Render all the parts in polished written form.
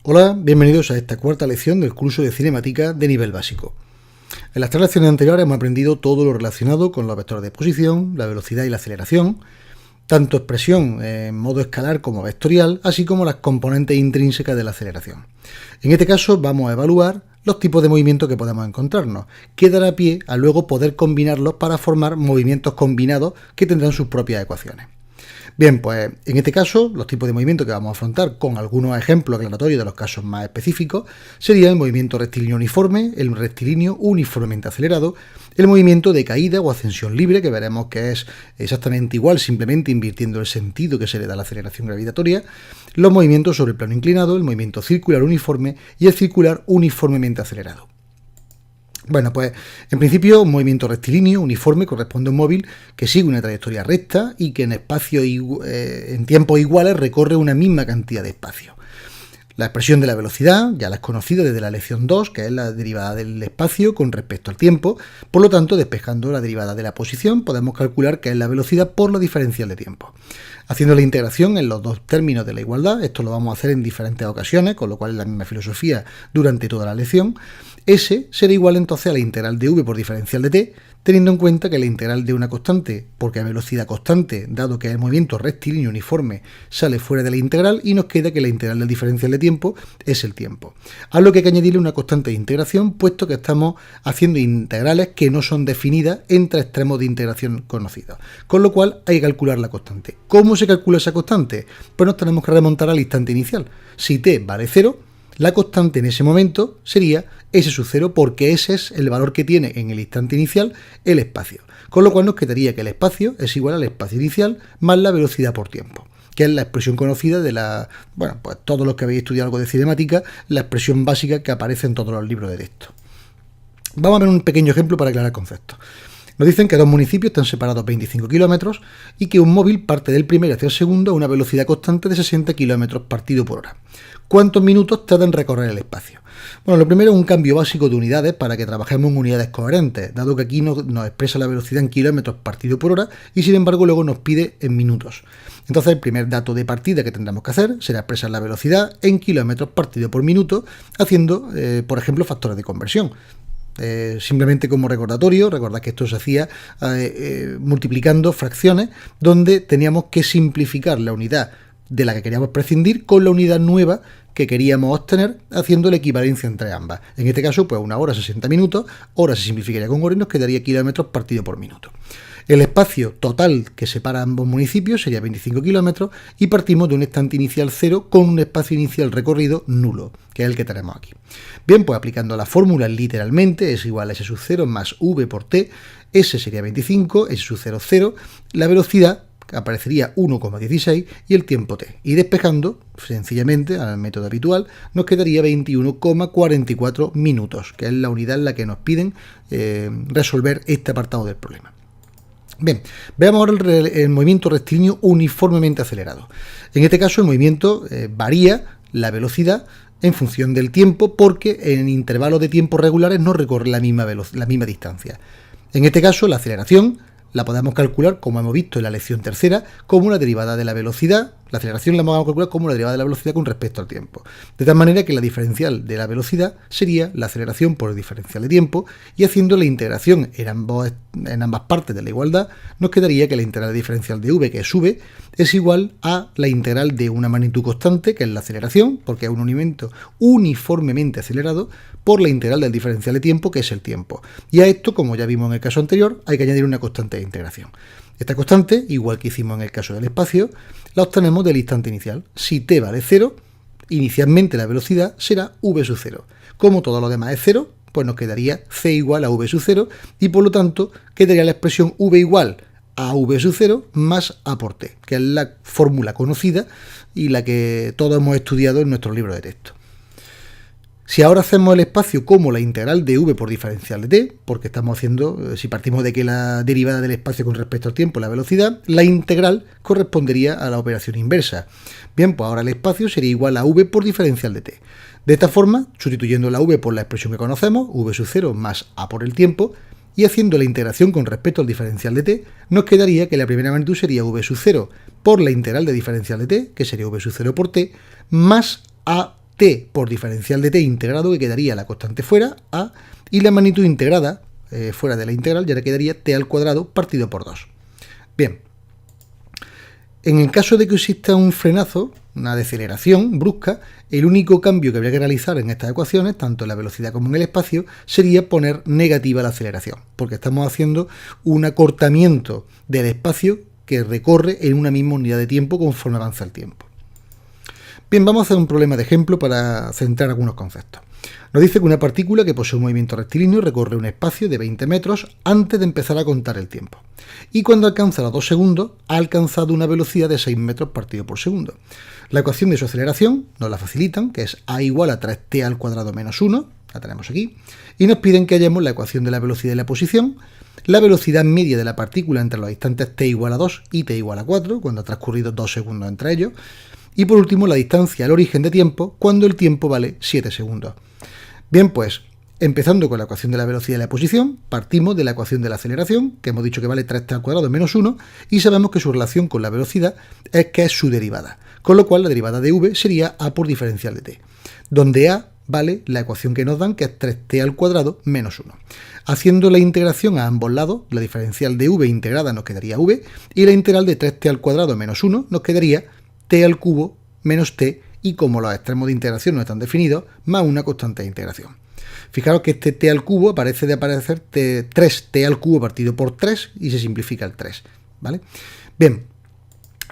Hola, bienvenidos a esta cuarta lección del curso de cinemática de nivel básico. En las tres lecciones anteriores hemos aprendido todo lo relacionado con los vectores de exposición, la velocidad y la aceleración, tanto expresión en modo escalar como vectorial, así como las componentes intrínsecas de la aceleración. En este caso vamos a evaluar los tipos de movimientos que podemos encontrarnos, que dará pie a luego poder combinarlos para formar movimientos combinados que tendrán sus propias ecuaciones. Bien, pues en este caso, los tipos de movimiento que vamos a afrontar con algunos ejemplos aclaratorios de los casos más específicos sería el movimiento rectilíneo uniforme, el rectilíneo uniformemente acelerado, el movimiento de caída o ascensión libre, que veremos que es exactamente igual, simplemente invirtiendo el sentido que se le da a la aceleración gravitatoria, los movimientos sobre el plano inclinado, el movimiento circular uniforme y el circular uniformemente acelerado. Bueno, pues en principio un movimiento rectilíneo uniforme corresponde a un móvil que sigue una trayectoria recta y que en espacios en tiempos iguales recorre una misma cantidad de espacio. La expresión de la velocidad ya la has conocido desde la lección 2, que es la derivada del espacio con respecto al tiempo. Por lo tanto, despejando la derivada de la posición, podemos calcular que es la velocidad por la diferencial de tiempo. Haciendo la integración en los dos términos de la igualdad, esto lo vamos a hacer en diferentes ocasiones, con lo cual es la misma filosofía durante toda la lección. S será igual entonces a la integral de v por diferencial de t, teniendo en cuenta que la integral de una constante, porque a velocidad constante, dado que el movimiento rectilíneo uniforme sale fuera de la integral, y nos queda que la integral del diferencial de tiempo es el tiempo. A lo que hay que añadirle una constante de integración, puesto que estamos haciendo integrales que no son definidas entre extremos de integración conocidos. Con lo cual hay que calcular la constante. ¿Cómo se calcula esa constante? Pues nos tenemos que remontar al instante inicial. Si t vale 0, la constante en ese momento sería S sub 0, porque ese es el valor que tiene en el instante inicial el espacio. Con lo cual nos quedaría que el espacio es igual al espacio inicial más la velocidad por tiempo, que es la expresión conocida de la... Bueno, pues todos los que habéis estudiado algo de cinemática, la expresión básica que aparece en todos los libros de texto. Vamos a ver un pequeño ejemplo para aclarar conceptos. Nos dicen que dos municipios están separados 25 kilómetros y que un móvil parte del primero hacia el segundo a una velocidad constante de 60 kilómetros partido por hora. ¿Cuántos minutos tarda en recorrer el espacio? Bueno, lo primero es un cambio básico de unidades para que trabajemos en unidades coherentes, dado que aquí nos expresa la velocidad en kilómetros partido por hora y sin embargo luego nos pide en minutos. Entonces el primer dato de partida que tendremos que hacer será expresar la velocidad en kilómetros partido por minuto, haciendo, por ejemplo, factores de conversión. Simplemente como recordatorio, recordad que esto se hacía multiplicando fracciones, donde teníamos que simplificar la unidad de la que queríamos prescindir con la unidad nueva que queríamos obtener, haciendo la equivalencia entre ambas. En este caso, pues una hora 60 minutos, hora se simplificaría con hora y nos quedaría kilómetros partido por minuto. El espacio total que separa ambos municipios sería 25 kilómetros y partimos de un instante inicial 0 con un espacio inicial recorrido nulo, que es el que tenemos aquí. Bien, pues aplicando la fórmula literalmente, es igual a S sub 0 más V por T, S sería 25, S sub 0, 0, la velocidad aparecería 1,16 y el tiempo t. Y despejando, sencillamente, al método habitual, nos quedaría 21,44 minutos, que es la unidad en la que nos piden resolver este apartado del problema. Bien, veamos ahora el movimiento rectilíneo uniformemente acelerado. En este caso, el movimiento varía la velocidad en función del tiempo, porque en intervalos de tiempo regulares no recorre la misma distancia. En este caso, la aceleración la podemos calcular, como hemos visto en la lección tercera, como una derivada de la velocidad. La aceleración la vamos a calcular como una derivada de la velocidad con respecto al tiempo. De tal manera que la diferencial de la velocidad sería la aceleración por el diferencial de tiempo, y haciendo la integración en ambas partes de la igualdad, nos quedaría que la integral diferencial de v, que es v, es igual a la integral de una magnitud constante, que es la aceleración, porque es un movimiento uniformemente acelerado, por la integral del diferencial de tiempo, que es el tiempo. Y a esto, como ya vimos en el caso anterior, hay que añadir una constante de integración. Esta constante, igual que hicimos en el caso del espacio, la obtenemos del instante inicial. Si t vale 0, inicialmente la velocidad será v sub 0. Como todo lo demás es 0, pues nos quedaría c igual a v sub 0 y por lo tanto quedaría la expresión v igual a v sub 0 más a por t, que es la fórmula conocida y la que todos hemos estudiado en nuestro libro de texto. Si ahora hacemos el espacio como la integral de v por diferencial de t, porque estamos haciendo, si partimos de que la derivada del espacio con respecto al tiempo es la velocidad, la integral correspondería a la operación inversa. Bien, pues ahora el espacio sería igual a v por diferencial de t. De esta forma, sustituyendo la v por la expresión que conocemos, v sub 0 más a por el tiempo, y haciendo la integración con respecto al diferencial de t, nos quedaría que la primera magnitud sería v sub 0 por la integral de diferencial de t, que sería v sub 0 por t, más a t por diferencial de t integrado, que quedaría la constante fuera, a, y la magnitud integrada, fuera de la integral, ya le quedaría t al cuadrado partido por 2. Bien, en el caso de que exista un frenazo, una deceleración brusca, el único cambio que habría que realizar en estas ecuaciones, tanto en la velocidad como en el espacio, sería poner negativa la aceleración, porque estamos haciendo un acortamiento del espacio que recorre en una misma unidad de tiempo conforme avanza el tiempo. Bien, vamos a hacer un problema de ejemplo para centrar algunos conceptos. Nos dice que una partícula que posee un movimiento rectilíneo recorre un espacio de 20 metros antes de empezar a contar el tiempo. Y cuando alcanza los 2 segundos, ha alcanzado una velocidad de 6 metros partido por segundo. La ecuación de su aceleración nos la facilitan, que es a igual a 3t al cuadrado menos 1, la tenemos aquí, y nos piden que hallemos la ecuación de la velocidad y la posición, la velocidad media de la partícula entre los instantes t igual a 2 y t igual a 4, cuando ha transcurrido 2 segundos entre ellos, y por último la distancia al origen de tiempo, cuando el tiempo vale 7 segundos. Bien, pues, empezando con la ecuación de la velocidad y la posición, partimos de la ecuación de la aceleración, que hemos dicho que vale 3t al cuadrado menos 1, y sabemos que su relación con la velocidad es que es su derivada, con lo cual la derivada de v sería a por diferencial de t, donde a vale la ecuación que nos dan, que es 3t al cuadrado menos 1. Haciendo la integración a ambos lados, la diferencial de v integrada nos quedaría v, y la integral de 3t al cuadrado menos 1 nos quedaría t al cubo menos t, y como los extremos de integración no están definidos, más una constante de integración. Fijaros que este t al cubo aparece de aparecer 3t al cubo partido por 3 y se simplifica el 3, ¿vale? Bien,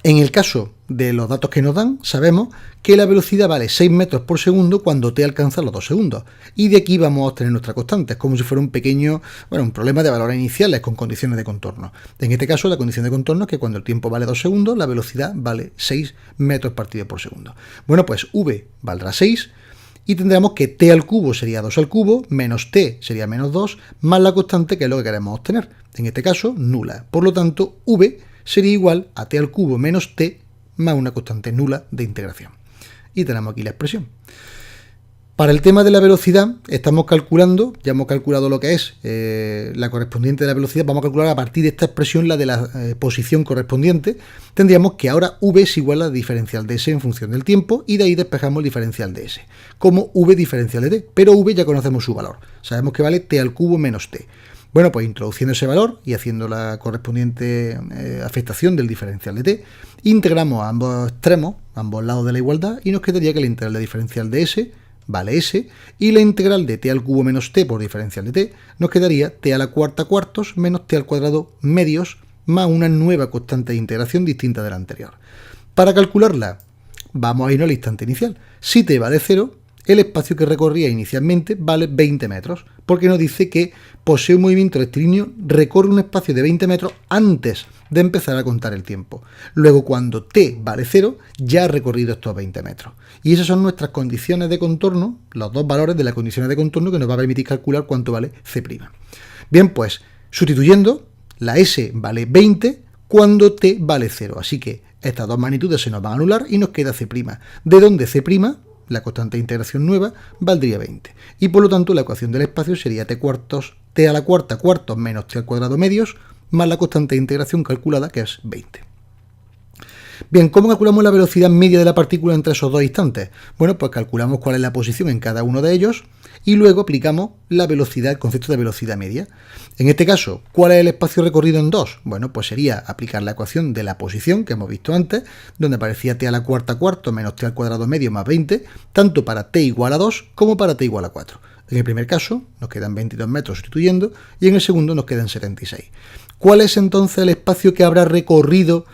en el caso de los datos que nos dan, sabemos que la velocidad vale 6 metros por segundo cuando t alcanza los 2 segundos. Y de aquí vamos a obtener nuestra constante. Es como si fuera un pequeño, un problema de valores iniciales con condiciones de contorno. En este caso, la condición de contorno es que cuando el tiempo vale 2 segundos, la velocidad vale 6 metros partido por segundo. Bueno, pues v valdrá 6 y tendremos que t al cubo sería 2 al cubo, menos t sería menos 2, más la constante, que es lo que queremos obtener. En este caso, nula. Por lo tanto, v sería igual a t al cubo menos t más una constante nula de integración. Y tenemos aquí la expresión. Para el tema de la velocidad, estamos calculando, ya hemos calculado lo que es la correspondiente de la velocidad, vamos a calcular a partir de esta expresión la de la posición correspondiente. Tendríamos que ahora v es igual a la diferencial de s en función del tiempo, y de ahí despejamos el diferencial de s, como v diferencial de t, pero v ya conocemos su valor, sabemos que vale t al cubo menos t. Bueno, pues introduciendo ese valor y haciendo la correspondiente afectación del diferencial de t, integramos a ambos extremos, a ambos lados de la igualdad, y nos quedaría que la integral de diferencial de s vale s, y la integral de t al cubo menos t por diferencial de t nos quedaría t a la cuarta cuartos menos t al cuadrado medios más una nueva constante de integración distinta de la anterior. Para calcularla, vamos a irnos al instante inicial. Si t vale 0, el espacio que recorría inicialmente vale 20 metros, porque nos dice que posee un movimiento rectilíneo, recorre un espacio de 20 metros antes de empezar a contar el tiempo. Luego, cuando t vale 0, ya ha recorrido estos 20 metros. Y esas son nuestras condiciones de contorno, los dos valores de las condiciones de contorno que nos va a permitir calcular cuánto vale c'. Bien, pues, sustituyendo, la s vale 20 cuando t vale 0. Así que estas dos magnitudes se nos van a anular y nos queda c', de donde c', la constante de integración nueva, valdría 20. Y por lo tanto la ecuación del espacio sería t a la cuarta cuartos menos t al cuadrado medios más la constante de integración calculada, que es 20. Bien, ¿cómo calculamos la velocidad media de la partícula entre esos dos instantes? Bueno, pues calculamos cuál es la posición en cada uno de ellos y luego aplicamos la velocidad, el concepto de velocidad media. En este caso, ¿cuál es el espacio recorrido en 2? Bueno, pues sería aplicar la ecuación de la posición que hemos visto antes, donde aparecía t a la cuarta cuarto menos t al cuadrado medio más 20, tanto para t igual a 2 como para t igual a 4. En el primer caso nos quedan 22 metros sustituyendo y en el segundo nos quedan 76. ¿Cuál es entonces el espacio que habrá recorrido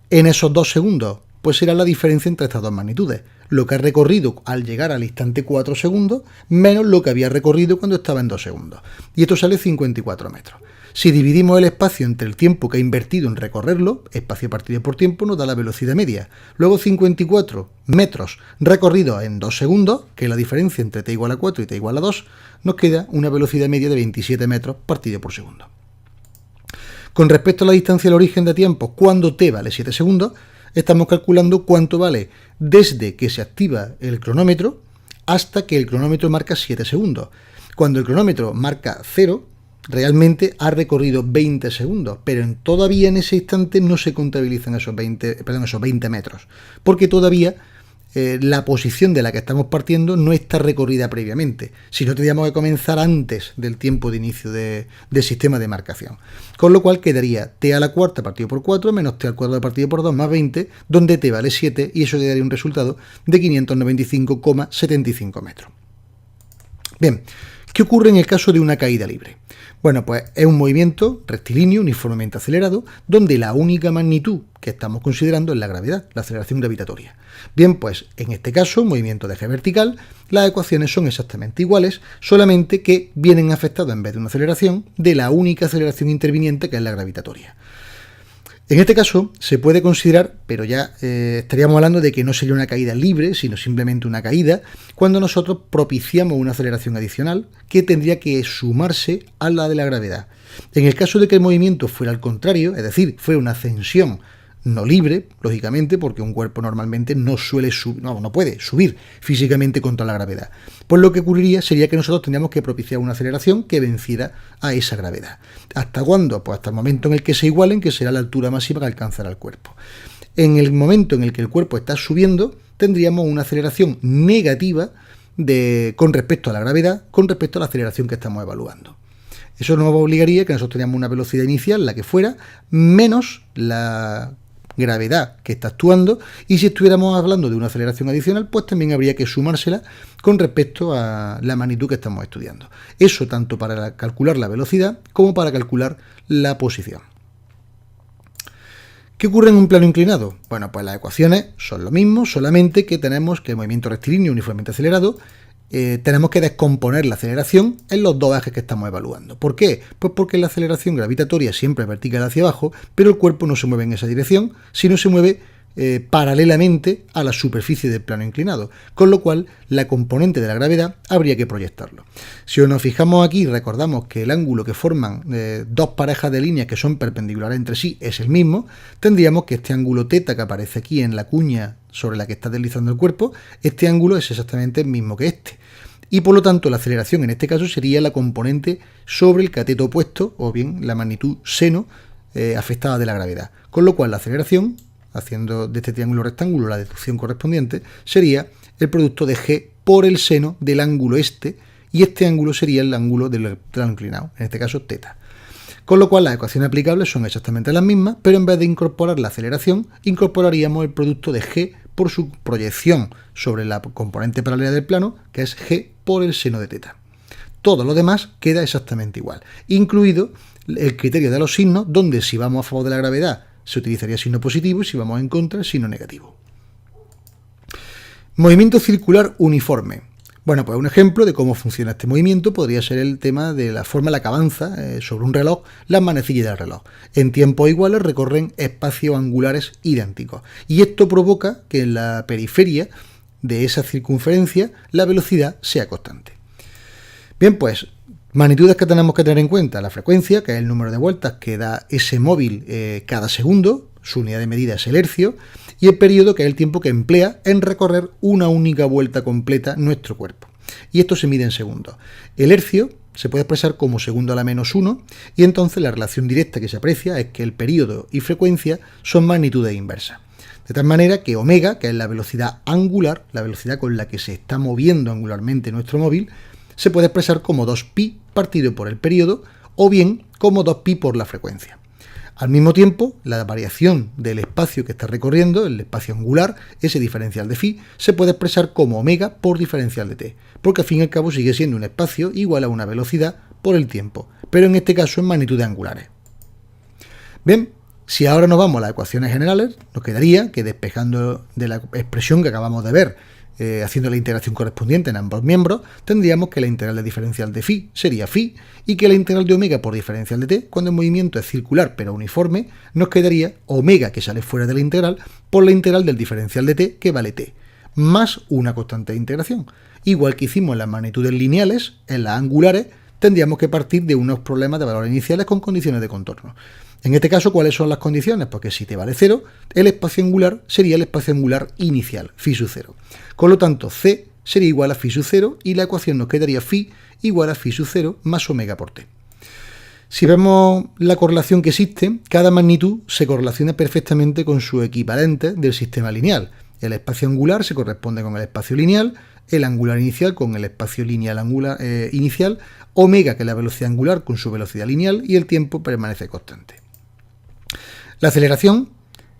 en esos 2 segundos? Pues será la diferencia entre estas dos magnitudes, lo que ha recorrido al llegar al instante 4 segundos menos lo que había recorrido cuando estaba en 2 segundos. Y esto sale 54 metros. Si dividimos el espacio entre el tiempo que ha invertido en recorrerlo, espacio partido por tiempo, nos da la velocidad media. Luego 54 metros recorridos en 2 segundos, que es la diferencia entre t igual a 4 y t igual a 2, nos queda una velocidad media de 27 metros partido por segundo. Con respecto a la distancia al origen de tiempo, cuando t vale 7 segundos, estamos calculando cuánto vale desde que se activa el cronómetro hasta que el cronómetro marca 7 segundos. Cuando el cronómetro marca 0, realmente ha recorrido 20 segundos, pero todavía en ese instante no se contabilizan esos 20 metros, porque todavía la posición de la que estamos partiendo no está recorrida previamente, sino tendríamos que comenzar antes del tiempo de inicio del sistema de marcación. Con lo cual quedaría t a la cuarta partido por 4 menos t al cuadrado partido por 2 más 20, donde t vale 7 y eso quedaría un resultado de 595,75 metros. Bien, ¿qué ocurre en el caso de una caída libre? Bueno, pues es un movimiento rectilíneo uniformemente acelerado donde la única magnitud que estamos considerando es la gravedad, la aceleración gravitatoria. Bien, pues en este caso, movimiento de eje vertical, las ecuaciones son exactamente iguales, solamente que vienen afectadas en vez de una aceleración de la única aceleración interviniente que es la gravitatoria. En este caso se puede considerar, pero ya estaríamos hablando de que no sería una caída libre, sino simplemente una caída, cuando nosotros propiciamos una aceleración adicional que tendría que sumarse a la de la gravedad. En el caso de que el movimiento fuera al contrario, es decir, fuera una ascensión no libre, lógicamente, porque un cuerpo normalmente no puede subir físicamente contra la gravedad. Pues lo que ocurriría sería que nosotros tendríamos que propiciar una aceleración que venciera a esa gravedad. ¿Hasta cuándo? Pues hasta el momento en el que se igualen, que será la altura máxima que alcanzará el cuerpo. En el momento en el que el cuerpo está subiendo, tendríamos una aceleración negativa con respecto a la gravedad, con respecto a la aceleración que estamos evaluando. Eso nos obligaría a que nosotros teníamos una velocidad inicial, la que fuera, menos la gravedad que está actuando, y si estuviéramos hablando de una aceleración adicional, pues también habría que sumársela con respecto a la magnitud que estamos estudiando. Eso tanto para calcular la velocidad como para calcular la posición. ¿Qué ocurre en un plano inclinado? Bueno, pues las ecuaciones son lo mismo, solamente que tenemos que el movimiento rectilíneo uniformemente acelerado, tenemos que descomponer la aceleración en los dos ejes que estamos evaluando. ¿Por qué? Pues porque la aceleración gravitatoria siempre es vertical hacia abajo, pero el cuerpo no se mueve en esa dirección, sino se mueve paralelamente a la superficie del plano inclinado, con lo cual la componente de la gravedad habría que proyectarlo. Si nos fijamos aquí, recordamos que el ángulo que forman dos parejas de líneas que son perpendiculares entre sí es el mismo, tendríamos que este ángulo θ que aparece aquí en la cuña sobre la que está deslizando el cuerpo, este ángulo es exactamente el mismo que este. Y por lo tanto la aceleración en este caso sería la componente sobre el cateto opuesto, o bien la magnitud seno afectada de la gravedad. Con lo cual la aceleración, haciendo de este triángulo rectángulo la deducción correspondiente, sería el producto de g por el seno del ángulo este, y este ángulo sería el ángulo del plano inclinado, en este caso θ. Con lo cual las ecuaciones aplicables son exactamente las mismas, pero en vez de incorporar la aceleración, incorporaríamos el producto de g por su proyección sobre la componente paralela del plano, que es g por el seno de θ. Todo lo demás queda exactamente igual, incluido el criterio de los signos, donde si vamos a favor de la gravedad se utilizaría signo positivo y si vamos en contra signo negativo. Movimiento circular uniforme. Bueno, pues un ejemplo de cómo funciona este movimiento podría ser el tema de la forma en la que avanza sobre un reloj las manecillas del reloj. En tiempos iguales recorren espacios angulares idénticos. Y esto provoca que en la periferia de esa circunferencia la velocidad sea constante. Bien, pues magnitudes que tenemos que tener en cuenta: la frecuencia, que es el número de vueltas que da ese móvil cada segundo, su unidad de medida es el hercio, y el periodo, que es el tiempo que emplea en recorrer una única vuelta completa nuestro cuerpo. Y esto se mide en segundos. El hercio se puede expresar como segundo a la menos 1, y entonces la relación directa que se aprecia es que el periodo y frecuencia son magnitudes inversas. De tal manera que omega, que es la velocidad angular, la velocidad con la que se está moviendo angularmente nuestro móvil, se puede expresar como 2pi partido por el periodo, o bien como 2pi por la frecuencia. Al mismo tiempo, la variación del espacio que está recorriendo, el espacio angular, ese diferencial de phi, se puede expresar como omega por diferencial de t, porque al fin y al cabo sigue siendo un espacio igual a una velocidad por el tiempo, pero en este caso en magnitudes angulares. Bien, si ahora nos vamos a las ecuaciones generales, nos quedaría que, despejando de la expresión que acabamos de ver, haciendo la integración correspondiente en ambos miembros, tendríamos que la integral de diferencial de phi sería phi, y que la integral de omega por diferencial de t, cuando el movimiento es circular pero uniforme, nos quedaría omega, que sale fuera de la integral, por la integral del diferencial de t, que vale t, más una constante de integración. Igual que hicimos en las magnitudes lineales, en las angulares tendríamos que partir de unos problemas de valores iniciales con condiciones de contorno. En este caso, ¿cuáles son las condiciones? Porque si t vale 0, el espacio angular sería el espacio angular inicial, phi sub 0. Con lo tanto, c sería igual a phi sub 0 y la ecuación nos quedaría phi igual a phi sub 0 más omega por t. Si vemos la correlación que existe, cada magnitud se correlaciona perfectamente con su equivalente del sistema lineal. El espacio angular se corresponde con el espacio lineal, el angular inicial con el espacio lineal inicial, omega, que es la velocidad angular con su velocidad lineal, y el tiempo permanece constante. La aceleración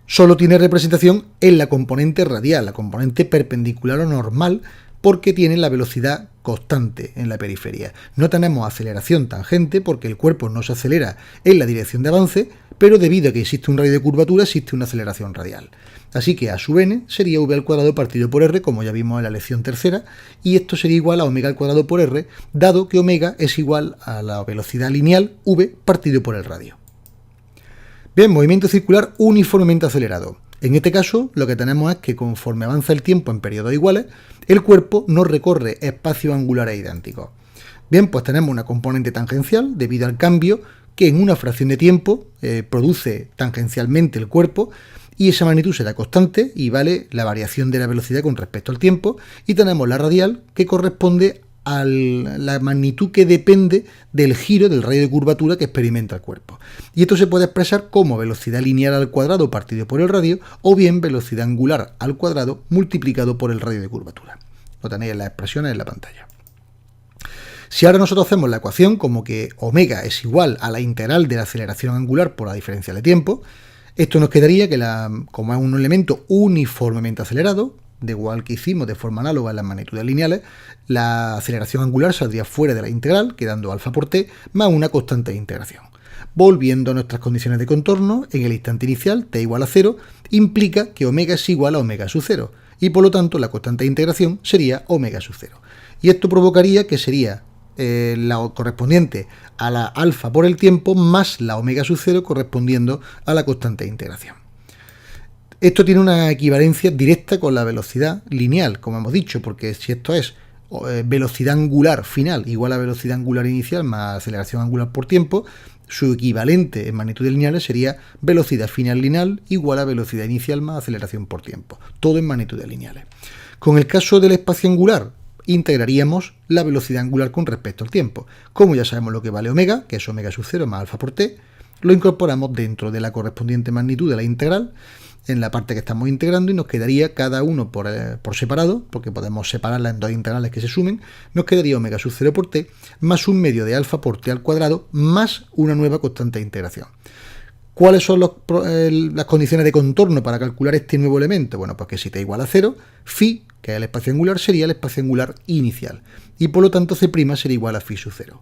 solo tiene representación en la componente radial, la componente perpendicular o normal, porque tiene la velocidad constante en la periferia. No tenemos aceleración tangente porque el cuerpo no se acelera en la dirección de avance, pero debido a que existe un radio de curvatura existe una aceleración radial. Así que a sub n sería v al cuadrado partido por r, como ya vimos en la lección tercera, y esto sería igual a omega al cuadrado por r, dado que omega es igual a la velocidad lineal v partido por el radio. Bien, movimiento circular uniformemente acelerado. En este caso, lo que tenemos es que conforme avanza el tiempo en periodos iguales, el cuerpo no recorre espacios angulares idénticos. Bien, pues tenemos una componente tangencial debido al cambio que en una fracción de tiempo produce tangencialmente el cuerpo, y esa magnitud será constante y vale la variación de la velocidad con respecto al tiempo, y tenemos la radial que corresponde a la magnitud que depende del giro del radio de curvatura que experimenta el cuerpo. Y esto se puede expresar como velocidad lineal al cuadrado partido por el radio, o bien velocidad angular al cuadrado multiplicado por el radio de curvatura. Lo tenéis en las expresiones en la pantalla. Si ahora nosotros hacemos la ecuación como que omega es igual a la integral de la aceleración angular por la diferencia de tiempo, esto nos quedaría que como es un elemento uniformemente acelerado, de igual que hicimos de forma análoga en las magnitudes lineales, la aceleración angular saldría fuera de la integral, quedando alfa por t, más una constante de integración. Volviendo a nuestras condiciones de contorno, en el instante inicial, t igual a 0, implica que omega es igual a omega sub 0, y por lo tanto la constante de integración sería omega sub 0. Y esto provocaría que sería la correspondiente a la alfa por el tiempo más la omega sub 0 correspondiendo a la constante de integración. Esto tiene una equivalencia directa con la velocidad lineal, como hemos dicho, porque si esto es velocidad angular final igual a velocidad angular inicial más aceleración angular por tiempo, su equivalente en magnitudes lineales sería velocidad final lineal igual a velocidad inicial más aceleración por tiempo, todo en magnitudes lineales. Con el caso del espacio angular, integraríamos la velocidad angular con respecto al tiempo. Como ya sabemos lo que vale omega, que es omega sub 0 más alfa por t, lo incorporamos dentro de la correspondiente magnitud de la integral, en la parte que estamos integrando, y nos quedaría cada uno por separado, porque podemos separarla en dos integrales que se sumen, nos quedaría omega sub 0 por t más un medio de alfa por t al cuadrado más una nueva constante de integración. ¿Cuáles son las condiciones de contorno para calcular este nuevo elemento? Bueno, pues que si t igual a 0, phi, que es el espacio angular, sería el espacio angular inicial, y por lo tanto c' sería igual a phi sub 0.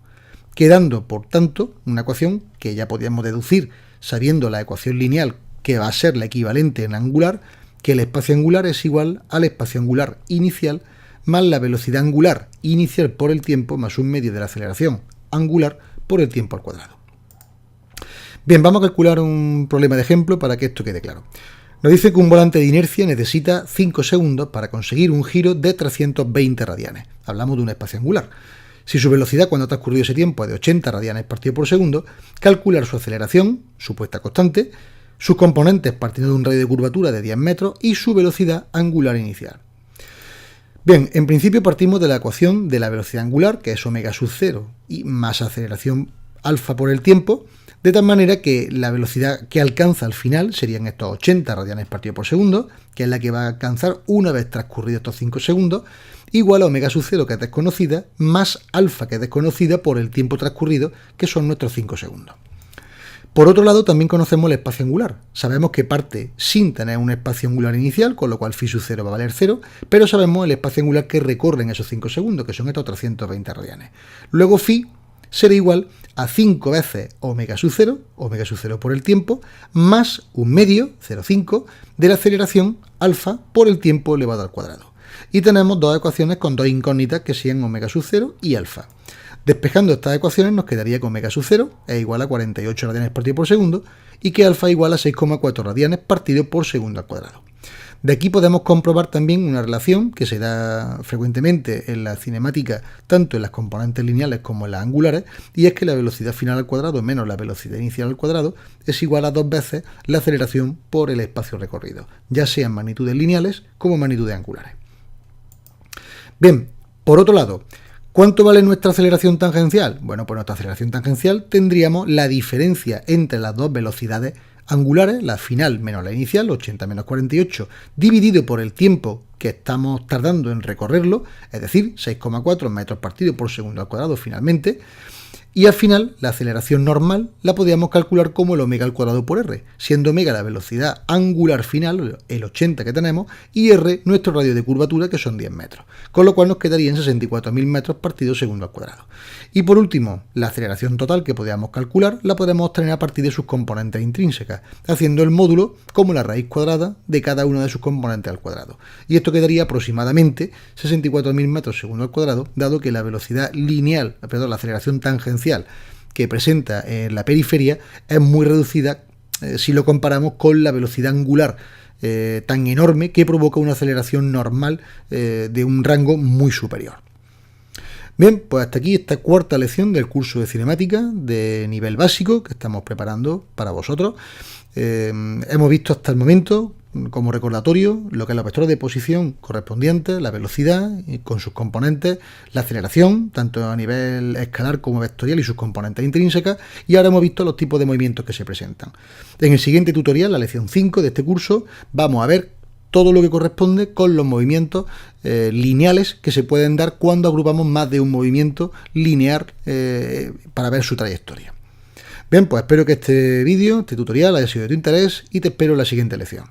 Quedando, por tanto, una ecuación que ya podíamos deducir sabiendo la ecuación lineal que va a ser la equivalente en angular, que el espacio angular es igual al espacio angular inicial más la velocidad angular inicial por el tiempo más un medio de la aceleración angular por el tiempo al cuadrado. Bien, vamos a calcular un problema de ejemplo para que esto quede claro. Nos dice que un volante de inercia necesita 5 segundos para conseguir un giro de 320 radianes. Hablamos de un espacio angular. Si su velocidad cuando ha transcurrido ese tiempo es de 80 radianes partido por segundo, calcular su aceleración, supuesta constante, sus componentes partiendo de un radio de curvatura de 10 metros y su velocidad angular inicial. Bien, en principio partimos de la ecuación de la velocidad angular, que es omega sub 0 y más aceleración alfa por el tiempo, de tal manera que la velocidad que alcanza al final serían estos 80 radianes partido por segundo, que es la que va a alcanzar una vez transcurridos estos 5 segundos, igual a omega sub 0, que es desconocida, más alfa, que es desconocida por el tiempo transcurrido, que son nuestros 5 segundos. Por otro lado, también conocemos el espacio angular. Sabemos que parte sin tener un espacio angular inicial, con lo cual phi sub 0 va a valer 0, pero sabemos el espacio angular que recorre en esos 5 segundos, que son estos 320 radianes. Luego phi será igual a 5 veces omega sub 0 por el tiempo, más un medio, 0,5, de la aceleración alfa por el tiempo elevado al cuadrado. Y tenemos dos ecuaciones con dos incógnitas que sean omega sub 0 y alfa. Despejando estas ecuaciones nos quedaría que omega sub 0 es igual a 48 radianes partido por segundo y que alfa es igual a 6,4 radianes partido por segundo al cuadrado. De aquí podemos comprobar también una relación que se da frecuentemente en la cinemática, tanto en las componentes lineales como en las angulares, y es que la velocidad final al cuadrado menos la velocidad inicial al cuadrado es igual a 2 veces la aceleración por el espacio recorrido, ya sean magnitudes lineales como magnitudes angulares. Bien, por otro lado, ¿cuánto vale nuestra aceleración tangencial? Bueno, pues nuestra aceleración tangencial tendríamos la diferencia entre las dos velocidades angulares, la final menos la inicial, 80 menos 48, dividido por el tiempo que estamos tardando en recorrerlo, es decir, 6,4 metros partido por segundo al cuadrado finalmente. Y al final, la aceleración normal la podríamos calcular como el omega al cuadrado por r, siendo omega la velocidad angular final, el 80 que tenemos, y r nuestro radio de curvatura, que son 10 metros. Con lo cual nos quedarían 64.000 metros partido segundo al cuadrado. Y por último, la aceleración total que podríamos calcular la podemos obtener a partir de sus componentes intrínsecas, haciendo el módulo como la raíz cuadrada de cada uno de sus componentes al cuadrado. Y esto quedaría aproximadamente 64.000 metros segundo al cuadrado, dado que la velocidad lineal, perdón, la aceleración tangencial que presenta en la periferia es muy reducida si lo comparamos con la velocidad angular tan enorme que provoca una aceleración normal de un rango muy superior. Bien, pues hasta aquí esta cuarta lección del curso de cinemática de nivel básico que estamos preparando para vosotros. Hemos visto hasta el momento, como recordatorio, lo que es la vectora de posición correspondiente, la velocidad con sus componentes, la aceleración, tanto a nivel escalar como vectorial y sus componentes intrínsecas, y ahora hemos visto los tipos de movimientos que se presentan. En el siguiente tutorial, la lección 5 de este curso, vamos a ver todo lo que corresponde con los movimientos lineales que se pueden dar cuando agrupamos más de un movimiento lineal para ver su trayectoria. Bien, pues espero que este vídeo, este tutorial haya sido de tu interés y te espero en la siguiente lección.